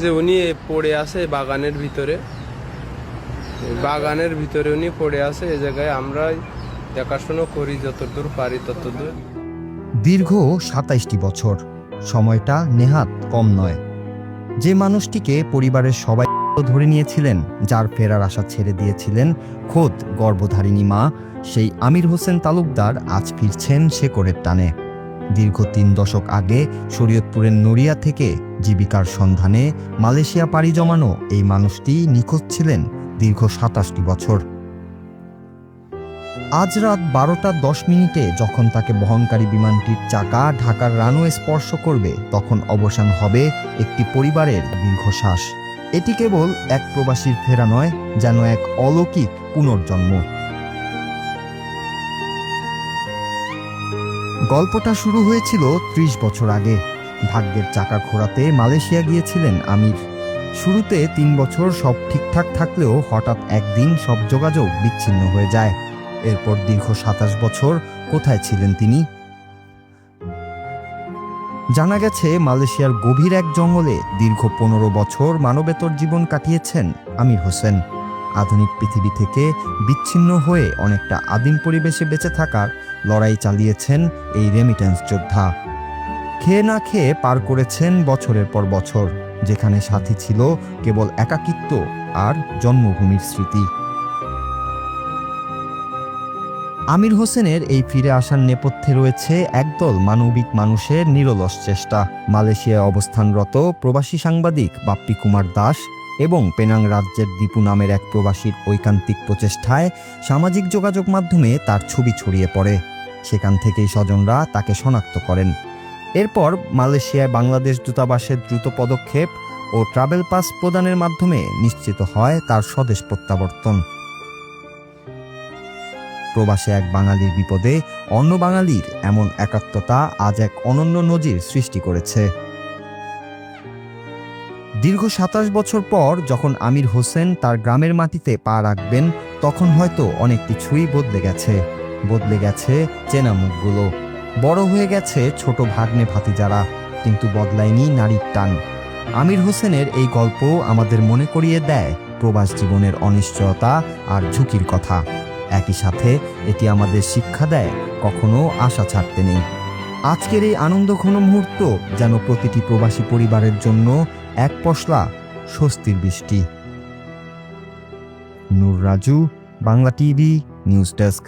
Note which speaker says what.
Speaker 1: যে উনি পড়ে আছে বাগানের ভিতরে, বাগানের ভিতরে উনি পড়ে আছে। এই জায়গায় আমরা দেখাশোনা করি যতদূর পারি ততদূর।
Speaker 2: দীর্ঘ ২৭টি বছর, সময়টা নেহাত কম নয়। যে মানুষটিকে পরিবারের সবাই ধরে নিয়েছিলেন, যার ফেরার আশা ছেড়ে দিয়েছিলেন খোদ গর্ভধারিণী মা, সেই আমির হোসেন তালুকদার আজ ফিরছেন শেকড়ের টানে। দীর্ঘ ৩ দশক আগে শরীয়তপুরের নড়িয়া থেকে জীবিকার সন্ধানে মালয়েশিয়া পাড়ি জমানো এই মানুষটি নিখোঁজ ছিলেন দীর্ঘ ২৭টি বছর। আজ রাত ১২টা ১০ যখন তাকে বহনকারী বিমানটির চাকা ঢাকার রানওয়ে স্পর্শ করবে, তখন অবসান হবে একটি পরিবারের দীর্ঘশ্বাস। এটি কেবল এক প্রবাসীর ফেরা নয়, যেন এক অলৌকিক পুনর্জন্ম। গল্পটা শুরু হয়েছিল ৩০ বছর আগে। ভাগ্যের চাকা ঘোরাতে মালয়েশিয়া গিয়েছিলেন আমির। শুরুতে ৩ বছর সব ঠিকঠাক থাকলেও হঠাৎ একদিন সব যোগাযোগ বিচ্ছিন্ন হয়ে যায়। এরপর দীর্ঘ ২৭ বছর কোথায় ছিলেন তিনি? জানা গেছে মালয়েশিয়ার গভীর এক জঙ্গলে দীর্ঘ ১৫ বছর মানবেতর জীবন কাটিয়েছেন আমির হোসেন। আধুনিক পৃথিবী থেকে বিচ্ছিন্ন হয়ে অনেকটা আদিম পরিবেশে বেঁচে থাকার লড়াই চালিয়েছেন এই রেমিটেন্স যোদ্ধা। খেয়ে না খেয়ে পার করেছেন বছরের পর বছর, যেখানে সাথী ছিল কেবল একাকিত্ব আর জন্মভূমির স্মৃতি। আমির হোসেনের এই ফিরে আসার নেপথ্যে রয়েছে একদল মানবিক মানুষের নিরলস চেষ্টা। মালয়েশিয়ায় অবস্থানরত প্রবাসী সাংবাদিক বাপ্পি কুমার দাস এবং পেনাং রাজ্যের দীপু নামের এক প্রবাসীর ঐকান্তিক প্রচেষ্টায় সামাজিক যোগাযোগ মাধ্যমে তার ছবি ছড়িয়ে পড়ে। সেখান থেকেই স্বজনরা তাকে শনাক্ত করেন। এরপর মালয়েশিয়ায় বাংলাদেশ দূতাবাসের দ্রুত পদক্ষেপ ও ট্রাভেল পাস প্রদানের মাধ্যমে নিশ্চিত হয় তার স্বদেশ প্রত্যাবর্তন। প্রবাসে এক বাঙালির বিপদে অন্য বাঙালির এমন একাত্মতা আজ এক অনন্য নজির সৃষ্টি করেছে। দীর্ঘ ২৭ বছর পর যখন আমির হোসেন তার গ্রামের মাটিতে পা রাখবেন, তখন হয়তো অনেক কিছুই বদলে গেছে। বদলে গেছে চেনা মুখগুলো, বড় হয়ে গেছে ছোট ভাগ্নে ভাতিজারা, কিন্তু বদলায়নি নারীর টান। আমির হোসেনের এই গল্প আমাদের মনে করিয়ে দেয় প্রবাস জীবনের অনিশ্চয়তা আর ঝুঁকির কথা। একই সাথে এটি আমাদের শিক্ষা দেয় কখনো আশা ছাড়তে নেই। আজকের এই আনন্দঘন মুহূর্ত যেন প্রতিটি প্রবাসী পরিবারের জন্য এক পশলা স্বস্তির বৃষ্টি। Noor Raju, Bangla TV news desk.